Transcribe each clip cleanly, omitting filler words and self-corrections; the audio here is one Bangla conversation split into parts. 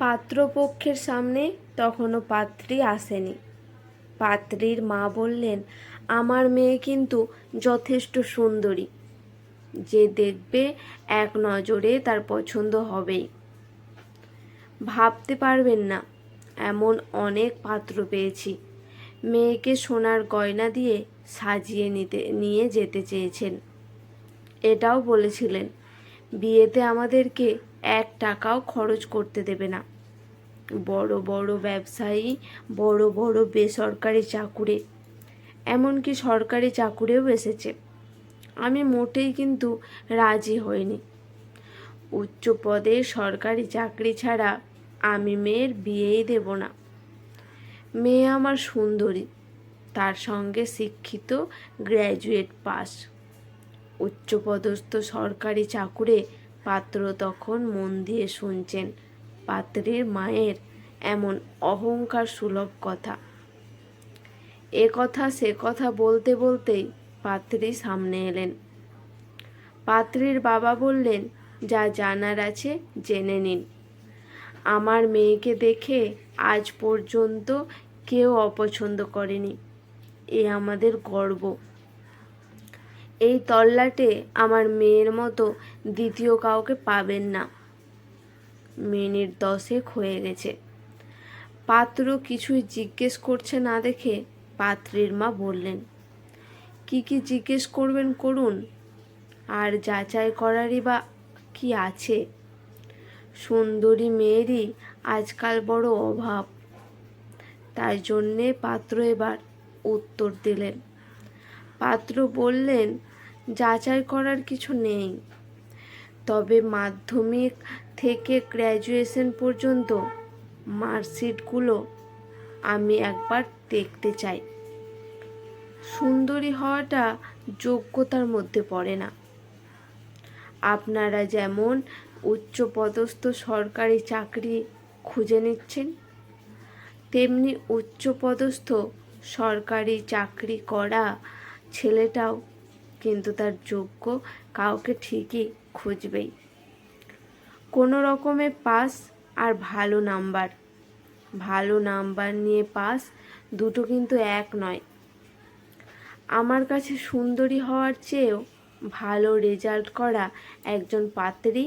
পাত্রপক্ষের সামনে তখনও পাত্রী আসেনি। পাত্রীর মা বললেন, আমার মেয়ে কিন্তু যথেষ্ট সুন্দরী, যে দেখবে এক নজরে তার পছন্দ হবেই। ভাবতে পারবেন না এমন অনেক পাত্র পেয়েছি। মেয়েকে সোনার গয়না দিয়ে সাজিয়ে নিয়ে যেতে চেয়েছেন। এটাও বলেছিলেন বিয়েতে আমাদেরকে 1 টাকাও খরচ করতে দেবে না। বড় বড় ব্যবসায়ী, বড় বড় বেসরকারি চাকুরে, এমনকি সরকারি চাকুরেও এসেছে। আমি মোটেই কিন্তু রাজি হইনি। উচ্চ পদে সরকারি চাকরি ছাড়া আমি মেয়ের বিয়েই দেব না। মেয়ে আমার সুন্দরী, তার সঙ্গে শিক্ষিত, গ্র্যাজুয়েট পাস। উচ্চপদস্থ সরকারি চাকুরে পাত্র তখন মন দিয়ে শুনছেন পাত্রীর মায়ের এমন অহংকার সুলভ কথা। এ কথা সে কথা বলতে বলতেই পাত্রী সামনে এলেন। পাত্রীর বাবা বললেন, যা জানার আছে জেনে নিন। আমার মেয়েকে দেখে আজ পর্যন্ত কেউ অপছন্দ করেনি, এ আমাদের গর্ব। এই তল্লাটে আমার মেয়ের মতো দ্বিতীয় কাউকে পাবেন না। মিনিট 10 হয়ে গেছে। পাত্র কিছুই জিজ্ঞেস করছে না দেখে পাত্রীর মা বললেন, কি কি জিজ্ঞেস করবেন করুন, আর যাচাই করারই বা কি আছে? সুন্দরী মেয়েরই আজকাল বড় অভাব। তাই জন্যে পাত্র এবার উত্তর দিলেন। পাত্র বললেন, যাচাই করার কিছু নেই, তবে মাধ্যমিক থেকে গ্র্যাজুয়েশন পর্যন্ত মার্কশিটগুলো আমি একবার দেখতে চাই। সুন্দরী হওয়াটা যোগ্যতার মধ্যে পড়ে না। আপনারা যেমন উচ্চপদস্থ সরকারি চাকরি খুঁজে নিচ্ছেন, তেমনি উচ্চপদস্থ সরকারি চাকরি করা ছেলেটাও কিন্তু তার যোগ্য কাউকে ঠিকই খুঁজবেই। কোনো রকমে পাস আর ভালো নাম্বার নিয়ে পাস, দুটো কিন্তু এক নয়। আমার কাছে সুন্দরী হওয়ার চেয়েও ভালো রেজাল্ট করা একজন পাত্রী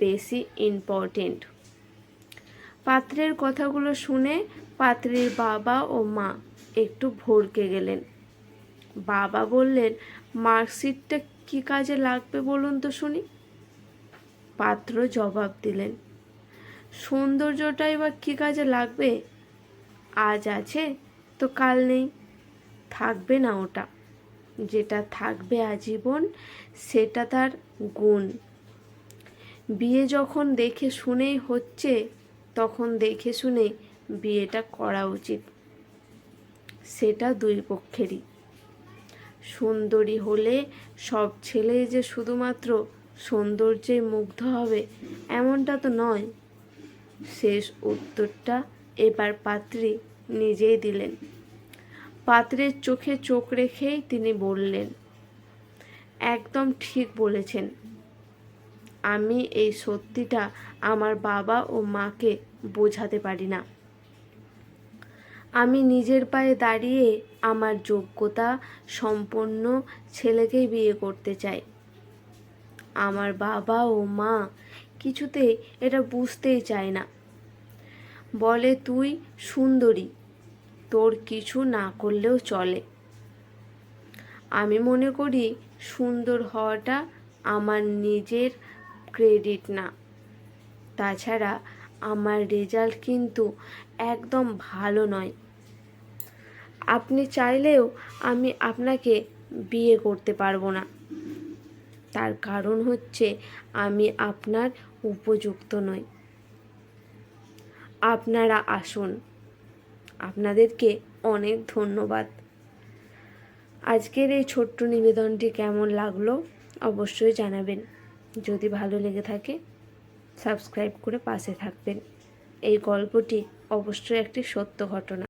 বেশি ইম্পর্টেন্ট। পাত্রের কথাগুলো শুনে পাত্রীর বাবা ও মা একটু ভড়কে গেলেন। বাবা বললেন, মার্কশিটটা কি কাজে লাগবে বলুন তো শুনি। পাত্র জবাব দিলেন, সৌন্দর্যটাই বা কি কাজে লাগবে? আজ আছে তো কাল নেই, থাকবে না ওটা। যেটা থাকবে আজীবন সেটা তার গুণ। বিয়ে যখন দেখে শুনেই হচ্ছে, তখন দেখে শুনে বিয়েটা করা উচিত। সেটা দুই পক্ষেরই। সুন্দরী হলে সব ছেলেই যে শুধুমাত্র সৌন্দর্যে মুগ্ধ হবে এমনটা তো নয়। শেষ উত্তরটা এবার পাত্রী নিজেই দিলেন। পাত্রের চোখে চোখ রেখেই তিনি বললেন, একদম ঠিক বলেছেন। আমি এই সত্যিটা আমার বাবা ও মাকে বোঝাতে পারি না। আমি নিজের পায়ে দাঁড়িয়ে আমার যোগ্যতা সম্পন্ন ছেলেকেই বিয়ে করতে চাই। আমার বাবা ও মা কিছুতেই এটা বুঝতেই চায় না। বলে, তুই সুন্দরী, তোর কিছু না করলেও চলে। আমি মনে করি সুন্দর হওয়াটা আমার নিজের ক্রেডিট না। তাছাড়া আমার রেজাল্ট কিন্তু একদম ভালো নয়। আপনি চাইলেও আমি আপনাকে বিয়ে করতে পারবো না। তার কারণ হচ্ছে আমি আপনার উপযুক্ত নই। আপনারা আসুন। আপনাদেরকে অনেক ধন্যবাদ। আজকের এই ছোট্ট নিবেদনটি কেমন লাগলো অবশ্যই জানাবেন। যদি ভালো লেগে থাকে সাবস্ক্রাইব করে পাশে থাকবেন। এই গল্পটি অবশ্যই একটি সত্য ঘটনা।